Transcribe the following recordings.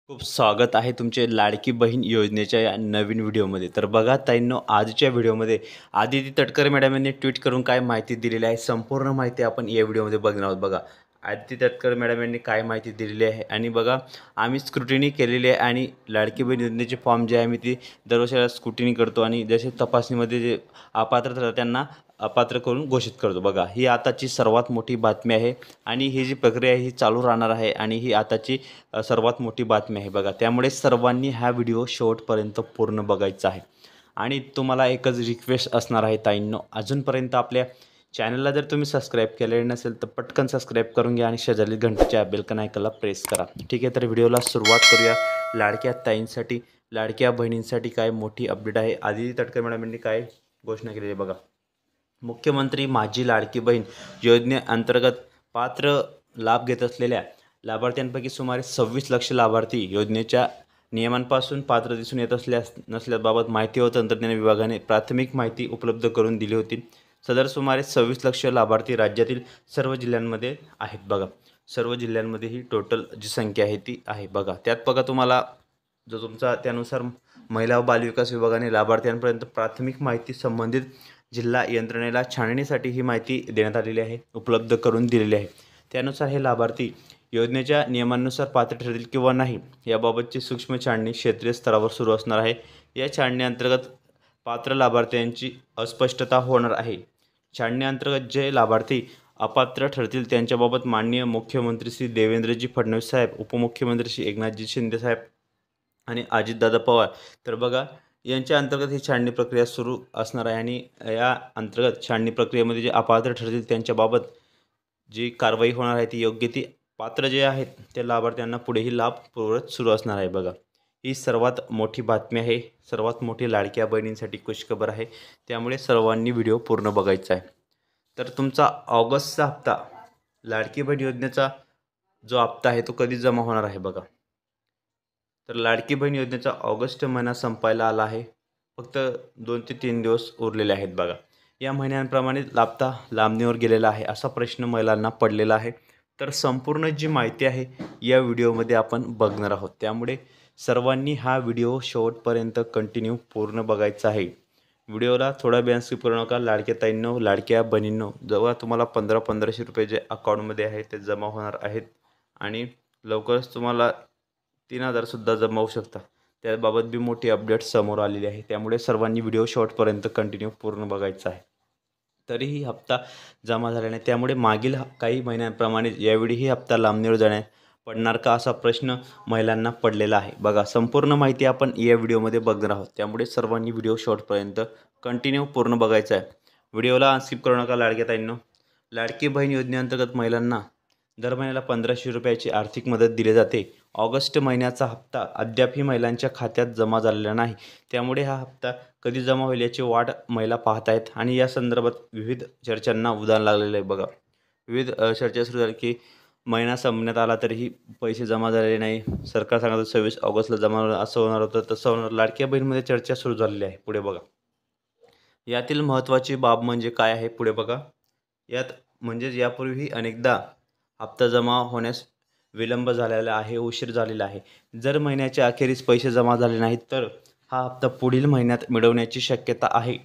खूप स्वागत आहे तुमचे लाडकी बहीण योजनेच्या या नवीन व्हिडिओमध्ये. तर बघा ताईंनो, आजच्या व्हिडिओमध्ये आदिती तटकरे मॅडम यांनी ट्विट करून काय माहिती दिलेली आहे, संपूर्ण माहिती आपण या व्हिडिओमध्ये बघणार आहोत. बघा, आदिती तटकरे मॅडम यांनी काय माहिती दिलेली आहे आणि बघा, आम्ही स्क्रुटिनी केलेली आहे आणि लाडकी बहीण योजनेचे फॉर्म जे आहे आम्ही ती दरवर्षी स्क्रुटिनी करतो आणि जसे तपासणीमध्ये जे अपात्र ठरतात त्यांना अपात्र करून घोषित करतो. बघा, ही आताची सर्वात मोठी बातमी आहे आणि ही जी प्रक्रिया आहे ही चालू राहणार आहे आणि ही आताची सर्वात मोठी बातमी आहे. बघा, त्यामुळे सर्वांनी हा व्हिडिओ शेवटपर्यंत पूर्ण बघायचा आहे. आणि तुम्हाला एकच रिक्वेस्ट असणार आहे ताईंनो, अजूनपर्यंत आपल्या चॅनलला जर तुम्ही सबस्क्राईब केलेले नसेल तर पटकन सबस्क्राईब करून घ्या आणि शेजारी घंटेच्या बेलकन आयकॉनला प्रेस करा. ठीक आहे, तर व्हिडिओला सुरुवात करूया. लाडक्या ताईंसाठी, लाडक्या बहिणींसाठी काय मोठी अपडेट आहे. आदिती तटकरे मॅडम यांनी काय घोषणा केलेली आहे बघा. मुख्यमंत्री माझी लाडकी बहीण योजनेअंतर्गत पात्र लाभ घेत असलेल्या लाभार्थ्यांपैकी सुमारे 26 लक्ष लाभार्थी योजनेच्या नियमांपासून पात्र दिसून येत नसल्याबाबत माहिती व तंत्रज्ञान विभागाने प्राथमिक माहिती उपलब्ध करून दिली होती. सदर सुमारे 26 लक्ष लाभार्थी राज्यातील सर्व जिल्ह्यांमध्ये आहेत. बघा, सर्व जिल्ह्यांमध्ये ही टोटल जी संख्या आहे ती आहे. बघा, त्यात बघा तुम्हाला जो तुमचा त्यानुसार महिला व बालविकास विभागाने लाभार्थ्यांपर्यंत प्राथमिक माहिती संबंधित जिल्हा यंत्रणेला छाननीसाठी ही माहिती देण्यात आलेली आहे, उपलब्ध करून दिलेली आहे. त्यानुसार हे लाभार्थी योजनेच्या नियमांनुसार पात्र ठरतील किंवा नाही याबाबतची सूक्ष्म छाननी क्षेत्रीय स्तरावर सुरू असणार आहे. या छाननीअंतर्गत पात्र लाभार्थ्यांची अस्पष्टता होणार आहे. छाननीअंतर्गत जे लाभार्थी अपात्र ठरतील त्यांच्याबाबत माननीय मुख्यमंत्री श्री देवेंद्रजी फडणवीस साहेब, उपमुख्यमंत्री श्री एकनाथजी शिंदे साहेब आणि अजितदादा पवार तर बघा यांच्या अंतर्गत ही छाननी प्रक्रिया सुरू असणार आहे. आणि या अंतर्गत छाननी प्रक्रियेमध्ये जे अपात्र ठरतील त्यांच्याबाबत जी कारवाई होणार आहे ती योग्य ती पात्र जे आहेत त्या लाभार्थ्यांना पुढेही लाभ पुरवत सुरू असणार आहे. बघा, ही सर्वात मोठी बातमी आहे, सर्वात मोठी लाडक्या बहिणींसाठी खुशखबर आहे. त्यामुळे सर्वांनी व्हिडिओ पूर्ण बघायचा आहे. तर तुमचा ऑगस्टचा हप्ता, लाडकी बहीण योजनेचा जो हप्ता आहे तो कधी जमा होणार आहे बघा. तर लाडकी बहीण योजनेचा ऑगस्ट महिना संपायला आला आहे. फक्त 2 ते 3 दिवस उरलेले आहेत. बघा, या महिन्यांप्रमाणे हप्ता लांबणीवर गेलेला आहे असा प्रश्न महिलांना पडलेला आहे. तर संपूर्ण जी माहिती आहे या व्हिडिओमध्ये आपण बघणार आहोत. त्यामुळे सर्वांनी हा व्हिडिओ शेवटपर्यंत कंटिन्यू पूर्ण बघायचा आहे. व्हिडिओला थोडा वेळ स्किप करू नका. लाडक्या ताईंनो, लाडक्या बहिणींनो, जेव्हा तुम्हाला 1500 रुपये जे अकाउंटमध्ये आहे ते जमा होणार आहेत आणि लवकरच तुम्हाला 3000 सुद्धा जमा होऊ शकतात. त्याबाबत बी मोठी अपडेट समोर आलेली आहे. त्यामुळे सर्वांनी व्हिडिओ शेवटपर्यंत कंटिन्यू पूर्ण बघायचा आहे. तरीही हप्ता जमा झाला नाही, त्यामुळे मागील काही महिन्यांप्रमाणे यावेळीही हप्ता लांबणीवर पडणार का असा प्रश्न महिलांना पडलेला आहे. बघा, संपूर्ण माहिती आपण या व्हिडिओमध्ये बघणार आहोत. त्यामुळे सर्वांनी व्हिडिओ शेवटपर्यंत कंटिन्यू पूर्ण बघायचा आहे. व्हिडिओला स्किप करू नका. लाडक्या ताईंनो, लाडकी बहीण योजनेअंतर्गत महिलांना दर महिन्याला 1500 रुपयाची आर्थिक मदत दिली जाते. ऑगस्ट महिन्याचा हप्ता अद्यापही महिलांच्या खात्यात जमा झालेला नाही. त्यामुळे हा हप्ता कधी जमा होईल याची वाट महिला पाहत आहेत आणि या संदर्भात विविध चर्चांना उधाण लागलेलं आहे. बघा, विविध चर्चा सुरू झाली की महिना संपण्यात आला तरीही पैसे जमा झालेले नाही. सरकार सांगत 26 ऑगस्टला जमा होणार, असं होणार होतं तसं होणार. लाडक्या बहीणमध्ये चर्चा सुरू झालेली आहे. पुढे बघा, यातील महत्त्वाची बाब म्हणजे काय आहे पुढे बघा. यात म्हणजेच यापूर्वीही अनेकदा हप्ता जमा होण्यास विलंब झालेला आहे, उशीर झालेला आहे. जर महिन्याच्या अखेरीस पैसे जमा झाले नाहीत तर हा हप्ता पुढील महिन्यात मिळवण्याची शक्यता आहे.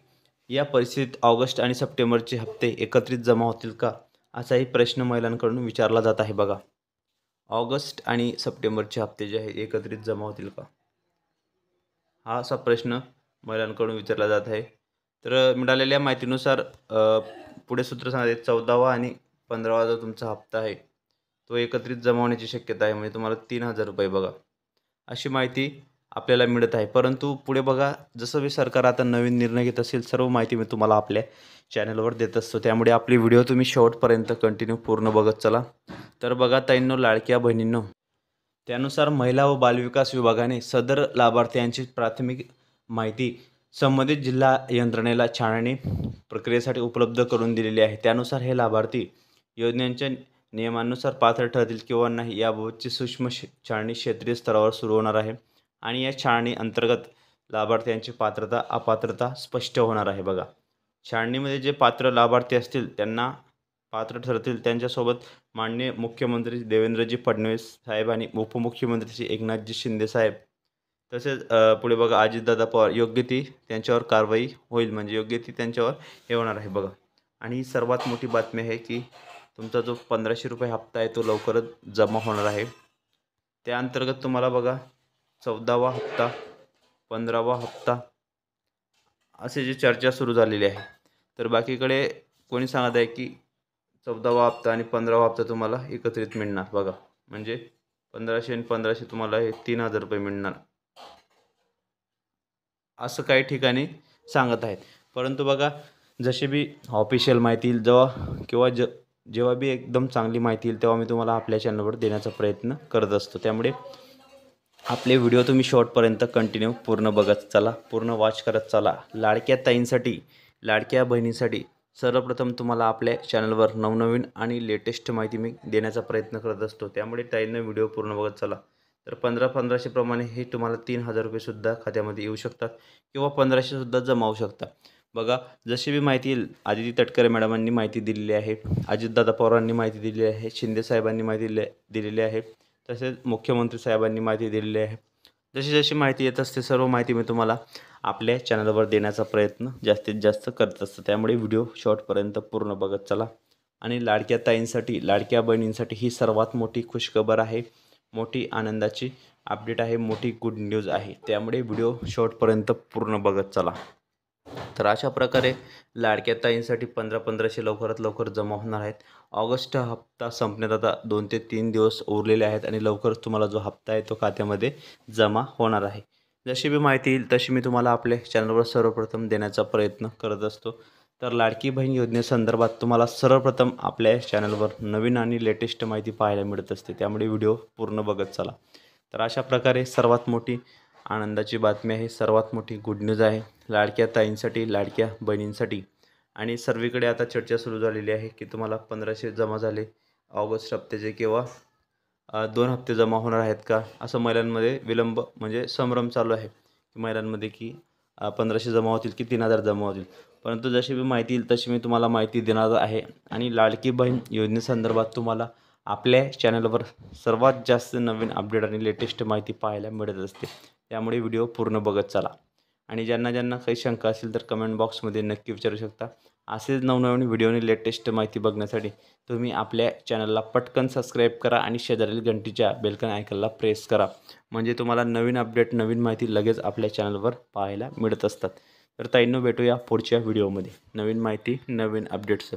या परिस्थितीत ऑगस्ट आणि सप्टेंबरचे हप्ते एकत्रित जमा होतील का असाही प्रश्न महिलांकडून विचारला जात आहे. बघा, ऑगस्ट आणि सप्टेंबरचे हप्ते जे आहे एकत्रित जमा होतील का हा असा प्रश्न महिलांकडून विचारला जात आहे. तर मिळालेल्या माहितीनुसार पुढे सूत्र सांगते 14वा आणि 15वा जो तुमचा हप्ता आहे तो एकत्रित जमा होण्याची शक्यता आहे. म्हणजे तुम्हाला 3000 रुपये बघा अशी माहिती आपल्याला मिळत आहे. परंतु पुढे बघा, जसं मी सरकार आता नवीन निर्णय घेत असेल सर्व माहिती मी तुम्हाला आपल्या चॅनलवर देत असतो. त्यामुळे आपली व्हिडिओ तुम्ही शेवटपर्यंत कंटिन्यू पूर्ण बघत चला. तर बघा ताईंनो, लाडक्या बहिणींनो, त्यानुसार महिला व बालविकास विभागाने सदर लाभार्थ्यांची प्राथमिक माहिती संबंधित जिल्हा यंत्रणेला छाननी प्रक्रियेसाठी उपलब्ध करून दिलेली आहे. त्यानुसार हे लाभार्थी योजनेच्या नियमांनुसार पात्र ठरतील किंवा नाही याबाबतची सूक्ष्म छाननी क्षेत्रीय स्तरावर सुरू होणार आहे. आणि या छाननी अंतर्गत लाभार्थ्यांची पात्रता अपात्रता स्पष्ट होणार आहे. बघा, छाननीमध्ये जे पात्र लाभार्थी असतील त्यांना पात्र ठरतील त्यांच्यासोबत माननीय मुख्यमंत्री देवेंद्रजी फडणवीस साहेब आणि उपमुख्यमंत्री श्री एकनाथजी शिंदे साहेब, तसेच पुढे बघा अजितदादा पवार, योग्य ती त्यांच्यावर कारवाई होईल, म्हणजे योग्य ती त्यांच्यावर हे होणार आहे बघा. आणि ही सर्वात मोठी बातमी आहे की तुमचा जो 1500 रुपये हप्ता आहे तो लवकरच जमा होणार आहे. त्या अंतर्गत तुम्हाला बघा 14वा हप्ता, 15वा हप्ता असे जी चर्चा सुरू झालेली आहे. तर बाकीकडे कोणी सांगत आहे की 14वा हप्ता आणि 15वा हप्ता तुम्हाला एकत्रित मिळणार बघा, म्हणजे 1500 आणि 1500 तुम्हाला हे 3000 रुपये मिळणार, असं काही ठिकाणी सांगत आहेत. परंतु बघा जशी बी ऑफिशियल माहिती येईल जेव्हा बी एकदम चांगली माहिती येईल तेव्हा मी तुम्हाला आपल्या चॅनलवर देण्याचा प्रयत्न करत असतो. त्यामुळे आपले व्हिडिओ तुम्ही शॉर्टपर्यंत कंटिन्यू पूर्ण बघत चला, पूर्ण वॉच करत चला. लाडक्या ताईंसाठी, लाडक्या बहिणीसाठी सर्वप्रथम तुम्हाला आपल्या चॅनलवर नवनवीन आणि लेटेस्ट माहिती मी देण्याचा प्रयत्न करत असतो. त्यामुळे ताईंना व्हिडिओ पूर्ण बघत चला. तर 1500 प्रमाणे हे तुम्हाला 3000 रुपयेसुद्धा खात्यामध्ये येऊ शकतात किंवा 1500सुद्धा जमा होऊ शकतात. बघा जशी बी माहिती येईल, आदिती तटकरे मॅडमांनी माहिती दिलेली आहे, अजितदादा पवारांनी माहिती दिलेली आहे, शिंदे साहेबांनी माहिती दिलेली आहे, तसेच मुख्यमंत्री साहेबांनी माहिती दिलेली आहे. जशी जशी माहिती येत असते सर्व माहिती मी तुम्हाला आपल्या चॅनलवर देण्याचा प्रयत्न जास्तीत जास्त करत असतो. त्यामुळे व्हिडिओ शॉर्टपर्यंत पूर्ण बघत चला. आणि लाडक्या ताईंसाठी, लाडक्या बहिणींसाठी ही सर्वात मोठी खुशखबर आहे, मोठी आनंदाची अपडेट आहे, मोठी गुड न्यूज आहे. त्यामुळे व्हिडिओ शॉर्टपर्यंत पूर्ण बघत चला. तर अशा प्रकारे लाडक्या ताईंसाठी 1500 लवकरात लवकर जमा होणार आहेत. ऑगस्ट हप्ता संपण्यात आता 2 ते 3 दिवस उरलेले आहेत आणि लवकरच तुम्हाला जो हप्ता आहे तो खात्यामध्ये जमा होणार आहे. जशी बी माहिती येईल तशी मी तुम्हाला आपल्या चॅनलवर सर्वप्रथम देण्याचा प्रयत्न करत असतो. तर लाडकी बहीण योजनेसंदर्भात तुम्हाला सर्वप्रथम आपल्या चॅनलवर नवीन आणि लेटेस्ट माहिती पाहायला मिळत असते. त्यामुळे व्हिडिओ पूर्ण बघत चला. तर अशा प्रकारे सर्वात मोठी आनंदाची बातमी आहे, सर्वात मोठी गुड न्यूज आहे लाडक्या ताईंसाठी, लाडक्या बहिणींसाठी. आणि सर्वीकडे आता चर्चा सुरू झालेली आहे की तुम्हाला 1500 जमा झाले ऑगस्ट हप्त्याचे किंवा 2 हप्ते जमा होणार आहेत का, असं महिलांमध्ये विलंब म्हणजे संभ्रम चालू आहे की महिलांमध्ये की 1500 जमा होतील की 3000 जमा होतील. परंतु जशी मी माहिती येईल तशी मी तुम्हाला माहिती देणार आहे. आणि लाडकी बहीण योजनेसंदर्भात तुम्हाला आपल्या चॅनलवर सर्वात जास्त नवीन अपडेट आणि लेटेस्ट माहिती पाहायला मिळत असते. त्यामुळे व्हिडिओ पूर्ण बघत चला. आणि ज्यांना ज्यांना काही शंका असेल तर कमेंट बॉक्समध्ये नक्की विचारू शकता. असेच नवनवीन व्हिडिओ आणि लेटेस्ट माहिती बघण्यासाठी तुम्ही आपल्या चॅनलला पटकन सबस्क्राईब करा आणि शेजारील घंटीच्या बेलकन आयकॉनला प्रेस करा, म्हणजे तुम्हाला नवीन अपडेट, नवीन माहिती लगेच आपल्या चॅनलवर पाहायला मिळत असतात. तर ताईंनो भेटूया पुढच्या व्हिडिओमध्ये नवीन माहिती, नवीन अपडेट्स.